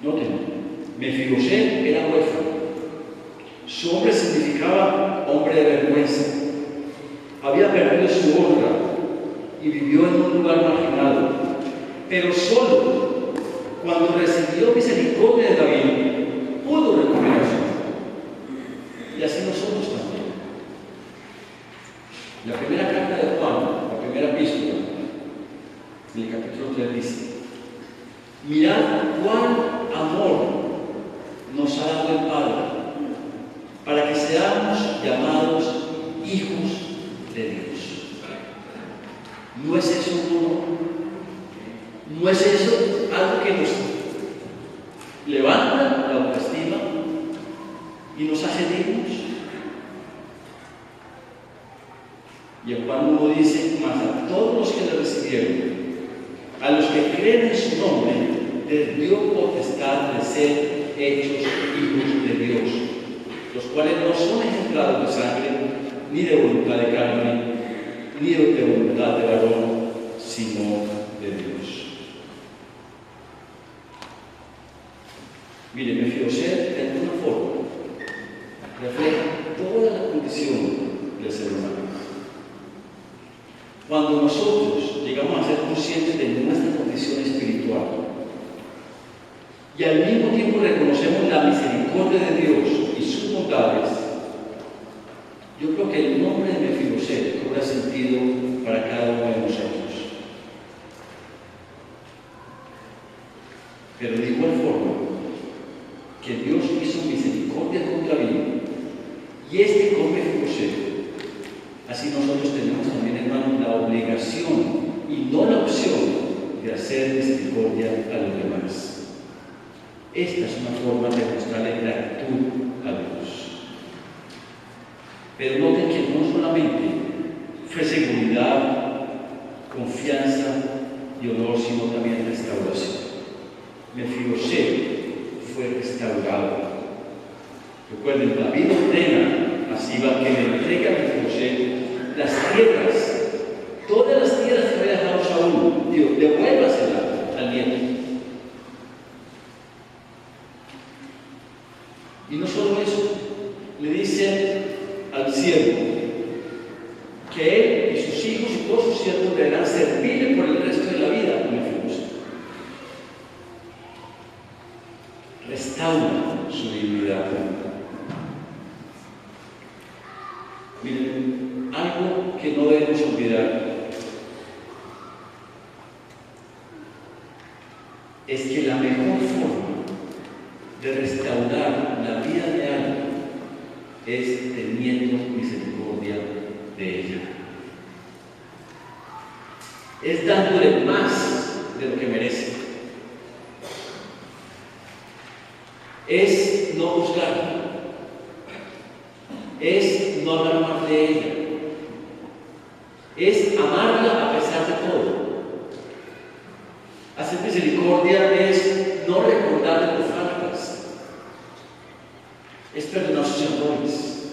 Noten, Mefiboset era huérfano. Su nombre significaba hombre de vergüenza. Había perdido su honra y vivió en un lugar marginado. Pero solo cuando recibió misericordia de David pudo recuperar su honra. Y así nosotros también. La primera carta de Juan, la primera epístola, en el capítulo 3 dice: mirad cuán amor nos ha dado el Padre para que seamos llamados hijos de Dios. ¿No es eso un honor? ¿No es eso algo que nos levanta la autoestima y nos hace dignos? Y en Juan 1 dice: mas a todos los que le recibieron, a los que creen en su nombre, les dio potestad de ser hechos hijos de Dios, los cuales no son engendrados de sangre, ni de voluntad de carne, ni de voluntad de varón, sino de Dios. Mire, Mefiboset, de alguna forma, refleja toda la condición del ser humano. Cuando nosotros llegamos a ser conscientes de nuestra condición espiritual y al mismo tiempo reconocemos la misericordia de Dios y sus bondades, yo creo que el nombre de Mefiboset cobra sentido para cada uno de nosotros. Pero de igual forma que Dios hizo misericordia con David y con Mefiboset, así nosotros tenemos también, hermanos, la obligación y no la opción de hacer misericordia a los demás. Esta es una forma de mostrarle gratitud a Dios. Pero noten que no solamente fue seguridad, confianza y honor, sino también restauración. Mefiboset fue restaurado. Recuerden, David ordena a Siba que le entregue a Mefiboset las tierras, todas las tierras que había dejado Saúl. Dios, devuélvaselas al nieto. Y no solo eso, le dice al siervo que él y sus hijos y todos sus siervos deberán servirle por el resto de la vida a Mefiboset. Restaura su dignidad. Miren, algo que no debemos olvidar es que la mejor forma de restaurar la vida de alguien es teniendo misericordia de ella. Es dándole más de lo que merece. Es no juzgarla. Es no hablar mal de ella. Es amarla a pesar de todo. Hacer misericordia es no recordarle tus faltas. Es perdonar sus errores.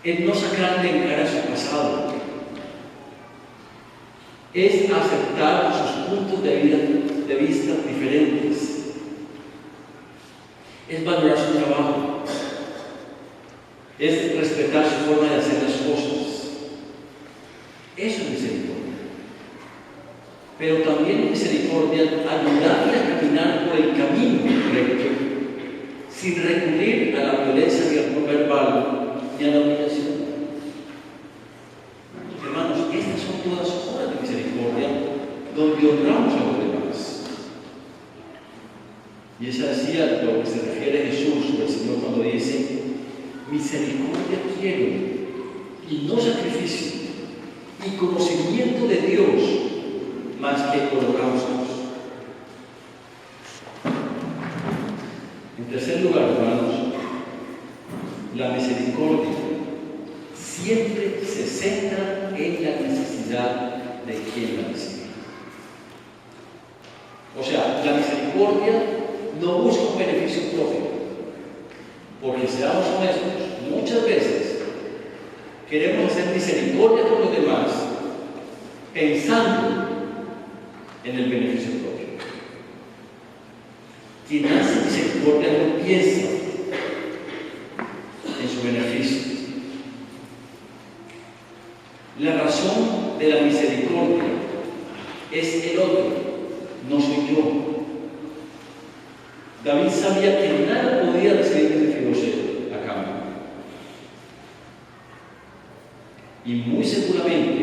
Es no sacarle en cara su pasado. Es aceptar sus puntos de vista diferentes. Es valorar su trabajo. Es respetar su forma de hacer las cosas. Eso es misericordia. Pero también misericordia ayudarle a caminar por el camino recto, sin recurrir a la violencia ni al verbal ni a la humillación. Hermanos, estas son todas obras de misericordia donde honramos a los demás. Y es así a lo que se refiere Jesús o el Señor cuando dice: misericordia quiero y no sacrificio, y conocimiento de Dios más que holocaustos. En tercer lugar, hermanos, la misericordia siempre se centra en la necesidad de quien la recibe. O sea, la misericordia no busca un beneficio propio, porque seamos honestos, muchas veces queremos hacer misericordia con los demás pensando en el beneficio propio. Quien hace misericordia no piensa en su beneficio. La razón de la misericordia es el otro, no soy yo. David sabía que nada podía recibir de Mefiboset a cambio. Y muy seguramente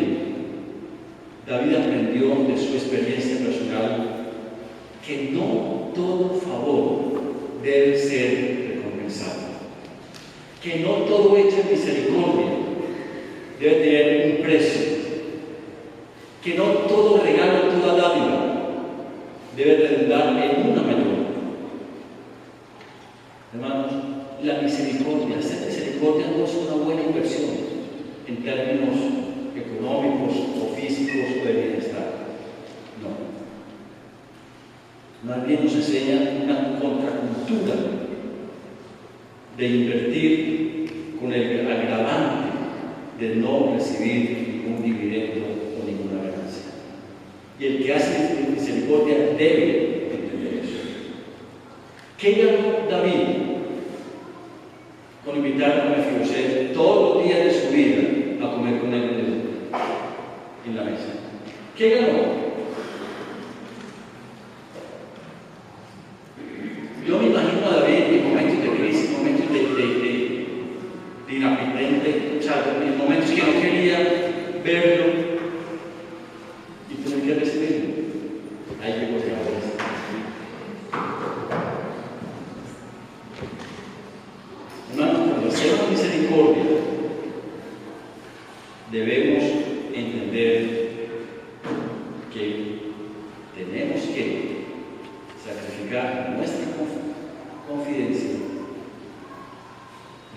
David aprendió de su experiencia personal que no todo favor debe ser recompensado, que no todo hecho de misericordia debe tener un precio, que no todo regalo, toda dádiva debe redundar en una mayor. Hermanos, la misericordia, hacer misericordia no es una buena inversión en términos económicos o físicos o de bienestar. No. Más bien nos enseña una contracultura de invertir con el agravante de no recibir ningún dividendo o ninguna ganancia. Y el que hace misericordia debe entender eso. ¿Qué ganó David con invitar a Mefiboset todos los días de su vida a comer con él en la mesa? ¿Qué ganó? Yo me imagino a David en momentos de crisis, en momentos de inapetente, o sea, en momentos que no quería verlo y tener que recibirlo. Hay que gozar de eso. Hermanos, cuando hacemos misericordia, debemos entender que tenemos que sacrificar nuestra confidencia,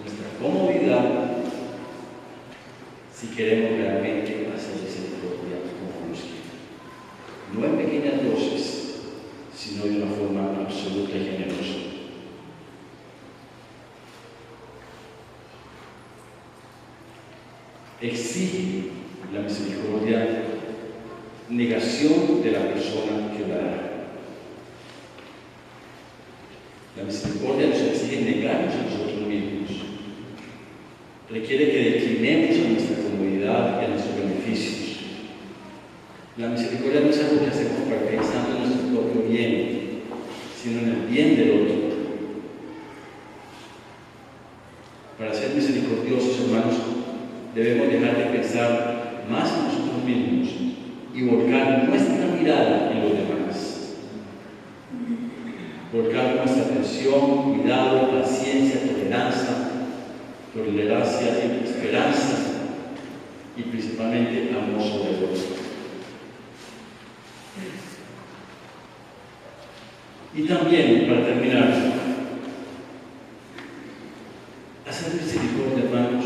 nuestra comodidad, si queremos realmente hacer misericordia como Dios quiere. No en pequeñas dosis, sino de una forma absoluta y generosa. Exige la misericordia negación de la persona que la da. La misericordia nos exige negarnos a nosotros mismos. Requiere que declinemos a nuestra comodidad y a nuestros beneficios. La misericordia no es algo que hacemos para pensando en nuestro propio bien, sino en el bien del otro. Para ser misericordiosos, hermanos, debemos dejar de pensar más en nosotros mismos y volcar nuestra mirada en los demás. Volcar nuestra atención, cuidado, paciencia, tolerancia, esperanza y principalmente amor sobre el otro. Y también, para terminar, hacer misericordia, hermanos,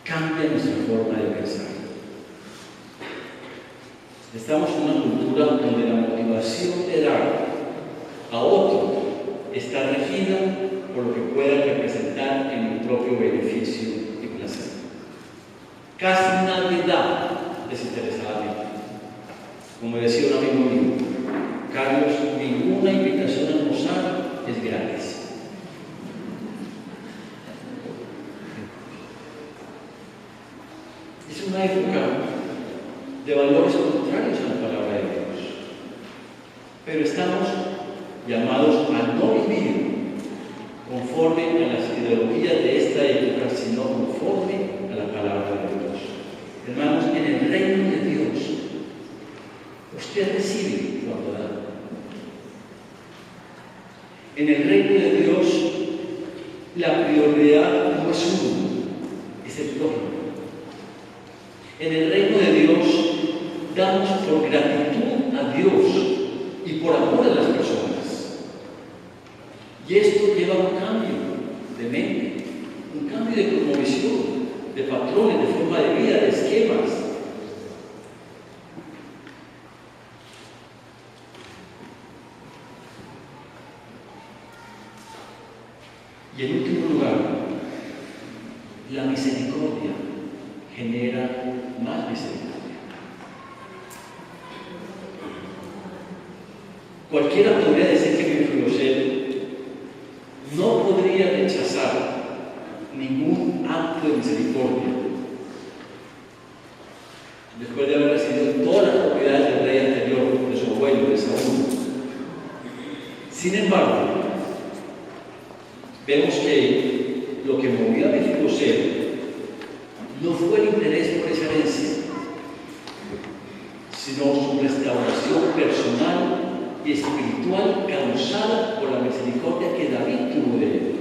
cambia nuestra forma de pensar. Estamos en una cultura donde la motivación de dar a otro está regida por lo que pueda representar en mi propio beneficio y placer. Casi nadie da desinteresadamente. Como decía un amigo mío, Carlos, ninguna invitación a almorzar es gratis. Es una época de valores contrarios a la palabra de Dios. Pero estamos llamados a no vivir conforme a las ideologías de esta época, sino conforme a la palabra de Dios. Hermanos, en el reino de Dios, usted recibe cuando da. En el reino de Dios, la prioridad no es uno, es el prójimo. En el reino de Dios, damos por gratitud a Dios y por amor a las personas. Y esto lleva a un cambio de mente, un cambio de cosmovisión, de patrones, de forma de vida, de esquemas. Y en último lugar, la misericordia genera más misericordia. Cualquiera podría decir que Mefiboset no podría rechazar ningún acto de misericordia después de haber recibido todas las propiedades del rey anterior, de su abuelo, de Saúl. Sin embargo, vemos que lo que movió a Mefiboset no fue el interés por esa herencia, sino su restauración personal y espiritual causada por la misericordia que David tuvo de él.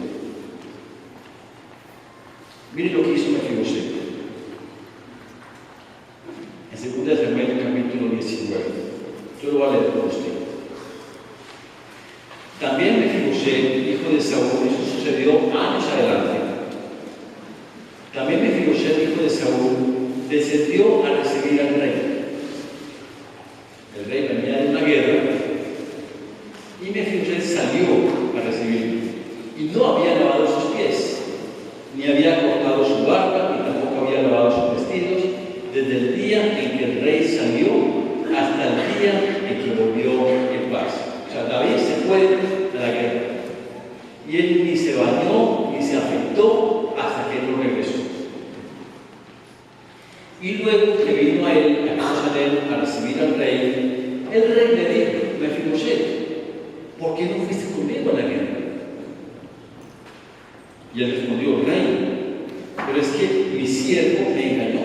Miren lo que hizo Mefiboset. En 2 Samuel capítulo 19. Yo lo voy a leer por usted. También Mefiboset, hijo de Saúl, eso sucedió años adelante. También Mefiboset, hijo de Saúl, descendió a recibir al rey. El rey venía de una guerra y Mefiboset salió a recibirlo. Y no había lavado sus pies, ni había cortado su barba, ni tampoco había lavado sus vestidos, desde el día en que el rey salió hasta el día en que volvió en paz. O sea, David se fue a la guerra y él ni se bañó ni se afeitó hasta que él no regresó. Y luego que vino a él a Jerusalén a recibir al rey, el rey le dijo: Mefiboset, ¿por qué no fuiste conmigo a la guerra? Y él respondió: rey, pero es que mi siervo me engañó.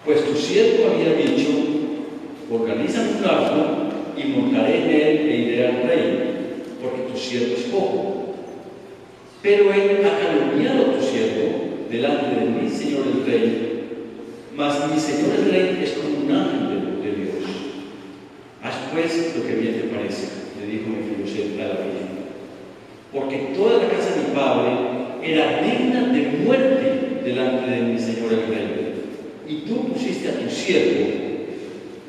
Pues tu siervo había dicho: organiza un carro y montaré en él e iré al rey, porque tu siervo es poco. Pero él ha calumniado a tu siervo delante de mi señor el rey, mas mi señor el rey es como un ángel de Dios. Haz pues lo que bien te parece, le dijo Mefiboset a David, porque toda la casa de mi padre era digna de muerte delante de mi señor el rey, y tú pusiste a tu siervo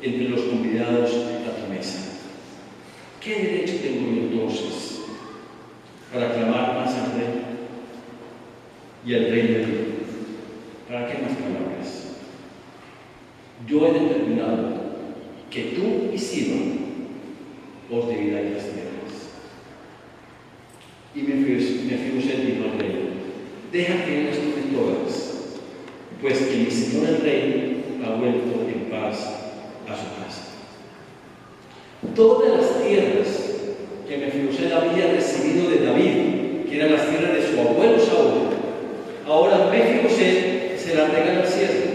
entre los convidados a tu mesa. ¿Qué derecho tengo yo entonces para clamar más al rey? Y el rey le dijo: ¿para qué más palabras? Yo he determinado que tú y Siba os dividáis las tierras. Y Mefiboset dijo al rey: deja que él las tome todas, pues que mi señor el rey ha vuelto en paz a su casa. Todas las tierras que Mefiboset había recibido de David, que eran las tierras de su abuelo Saúl, ahora Mefiboset se las regala al siervo.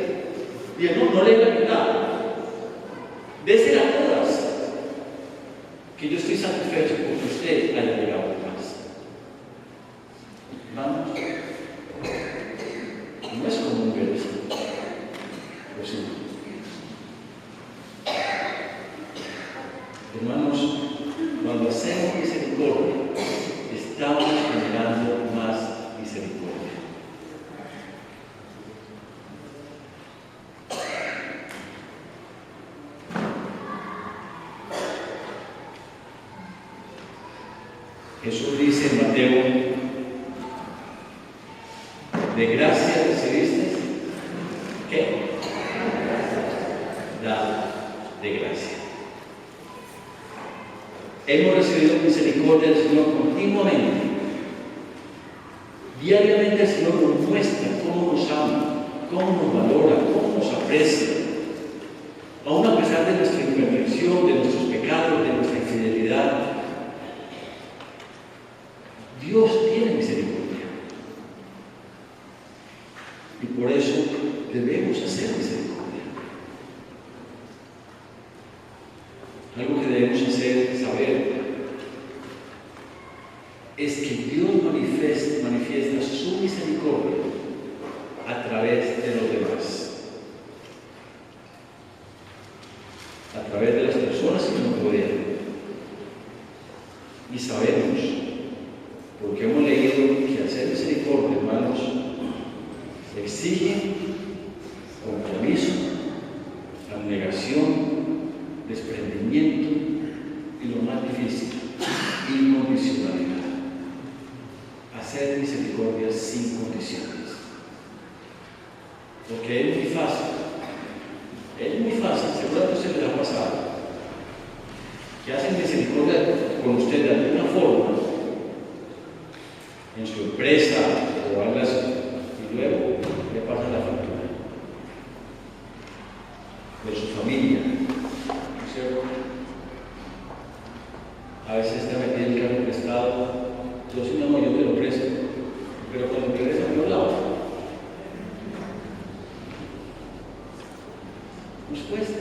Y él no le da la mitad, déselas todas, que yo estoy satisfecho porque usted haya llegado en paz. Vamos, no es común ver esto, pero sí. Hermanos, cuando hacemos misericordia, estamos generando más misericordia. Jesús dice en Mateo: de gracia recibiste, ¿qué? Da de gracia. Hemos recibido misericordia del Señor continuamente. Diariamente el Señor nos muestra cómo nos ama, cómo nos valora, cómo nos aprecia. Aún a pesar de nuestra imperfección, de nuestros pecados, de nuestra infidelidad, Dios tiene misericordia. Y por eso debemos hacer misericordia. Algo que debemos hacer, saber, es que Dios manifiesta su misericordia a través de los demás, a través de las personas que nos rodean. Y sabemos, porque hemos leído, que hacer misericordia, hermanos, exige confianza. con usted de alguna forma, en su empresa o algo así, y luego le pasa la factura. De su familia, ¿no es cierto? A veces está metido el carro prestado, yo sí, no, yo te lo presto, pero cuando regresa me lo lavo. Nos cuesta.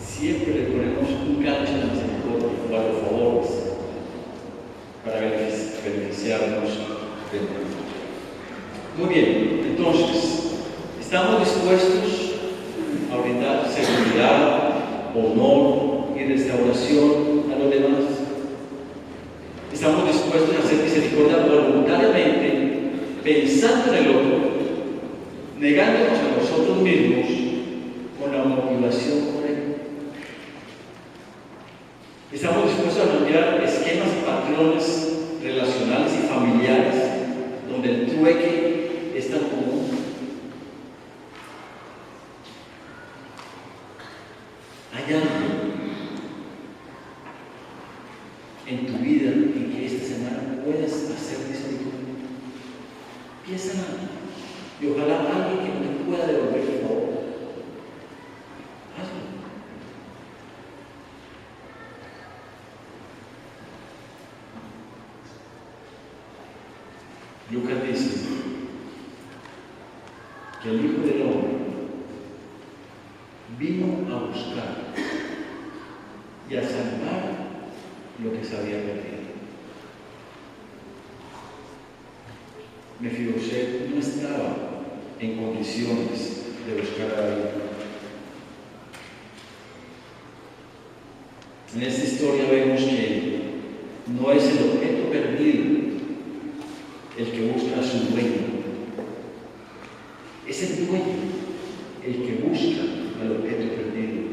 Siempre le ponemos un gancho a la misericordia para los favores, para beneficiarnos de él. Muy bien, entonces, ¿estamos dispuestos a brindar seguridad, honor y restauración a los demás? ¿Estamos dispuestos a hacer misericordia voluntariamente, pensando en el otro, negándonos a nosotros mismos con la motivación correcta? ¿Estamos dispuestos a cambiar esquemas y patrones relacionales y familiares donde el trueque es tan común? ¿Hay algo en tu vida en que esta semana puedas hacer misericordia? Piensa en algo y ojalá alguien que no te pueda devolver el favor. Hazlo. Lucas dice que el Hijo del Hombre vino a buscar y a salvar lo que se había perdido. Mefiboset no estaba en condiciones de buscar a David. En esta historia vemos que no es el objeto perdido el que busca a su dueño, es el dueño el que busca al objeto perdido.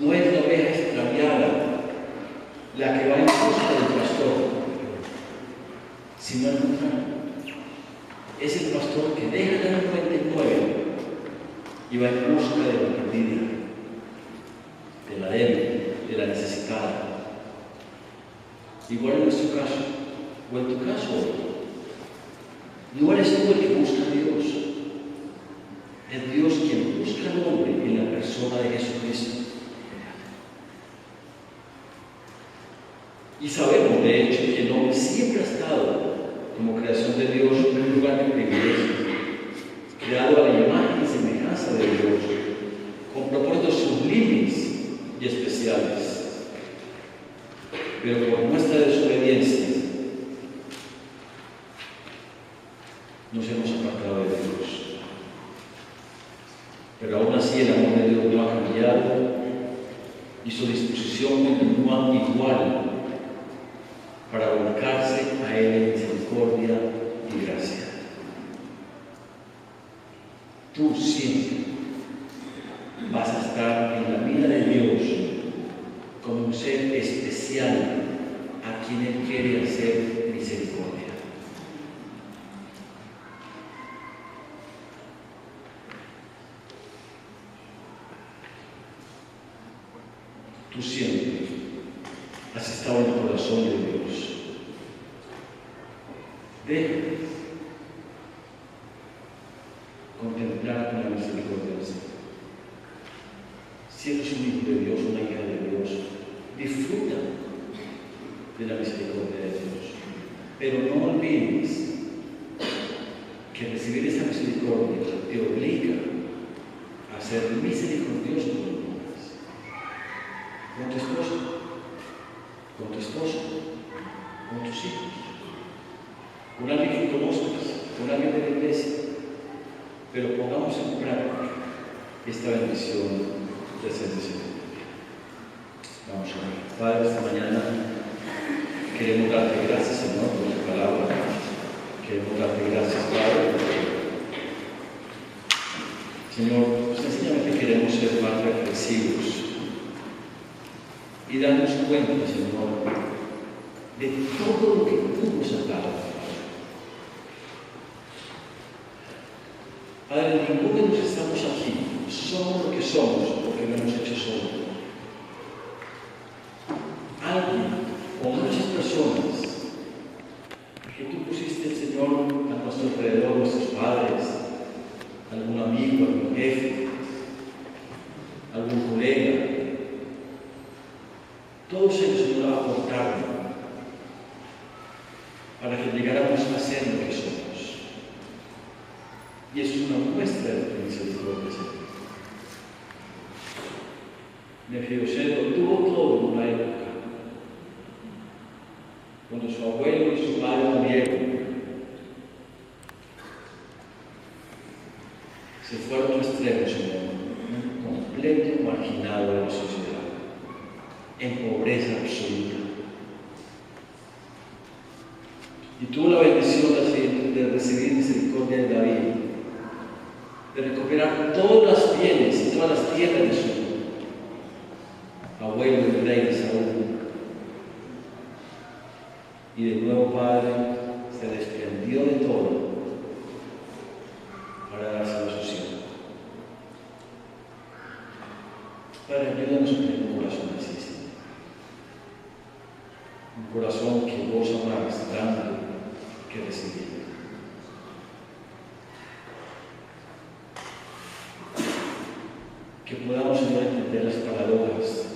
No es la oveja extraviada la que va en busca del pastor, sino al contrario. Es el pastor que deja de la 99 y va en busca de la perdida, de la débil, de la necesitada. Igual en nuestro caso, o en tu caso, no eres tú el que busca a Dios, es Dios quien busca al hombre en la persona de Jesucristo. Y sabemos, de hecho, que el hombre siempre ha estado, como creación de Dios, en un lugar de privilegio, creado a la imagen y semejanza de Dios, con propósitos sublimes y especiales. Pero por nuestra desobediencia nos hemos apartado de Dios. Pero aún así el amor de Dios no ha cambiado y su disposición continúa igual para volcarse a Él en misericordia y gracia. Tú siempre vas a estar en la mira de Dios como un ser especial a quien Él quiere hacer misericordia. Tú siempre has estado en el corazón de Dios. Déjate contemplar con la misericordia del Señor. Si eres un hijo de Dios, una hija de Dios, disfruta de la misericordia de Dios. Pero no olvides que recibir esa misericordia te obliga a ser misericordioso con los demás. Con tu esposo, con tu esposo, con tus hijos, con alguien que conozcas, con alguien de la iglesia. Pero pongamos en práctica esta bendición de ser misericordia. Vamos a ver. Padre, esta mañana queremos darte gracias, Señor, por tu palabra. Queremos darte gracias, Padre. Señor, sencillamente queremos ser más reflexivos y darnos cuenta, Señor, de todo lo que tú nos has dado. Padre, ninguno de nosotros estamos aquí Somos lo que somos porque lo hemos hecho solos. Alguien o muchas personas que tú pusiste, Señor, a nuestro alrededor, nuestros padres, algún amigo, algún jefe, algún colega, todos ellos, Señor, aportaron para que llegáramos a ser lo que somos. Y es una muestra de tu misericordia, Señor. Mefiboset tuvo todo en una época, cuando su abuelo y su padre murieron. Se fueron a un extremo, Señor, un completo marginado de la sociedad, en pobreza absoluta. Y tuvo la bendición de recibir misericordia de David, de recuperar todas las bienes y todas las tierras de su abuelo y rey Saúl. Y de nuevo, Padre, se desprendió de todo para darse a su siervo. Padre, ayúdanos a tener un corazón así, Señor. Un corazón que goza más dando que recibir. Que podamos, Señor, entender las paradojas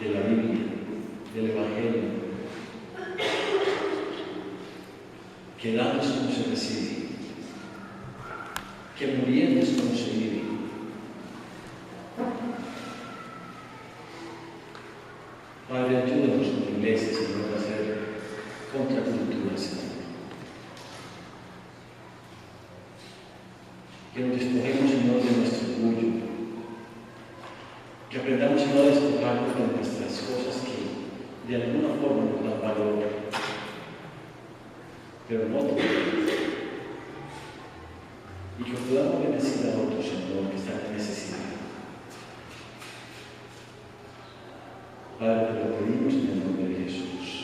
de la Biblia, del Evangelio, que dando es como se recibe, que muriendo es como se vive. Padre, ayúdanos como iglesia, Señor, a hacer contracultura, Señor. Que nos despojemos, Señor, de nuestro orgullo. Que aprendamos, Señor, a despojarnos de nuestras cosas que de alguna forma nos dan valor, pero no todo. Y que podamos bendecir a otros, Señor, que están en necesidad. Padre, te lo pedimos en el nombre de Jesús.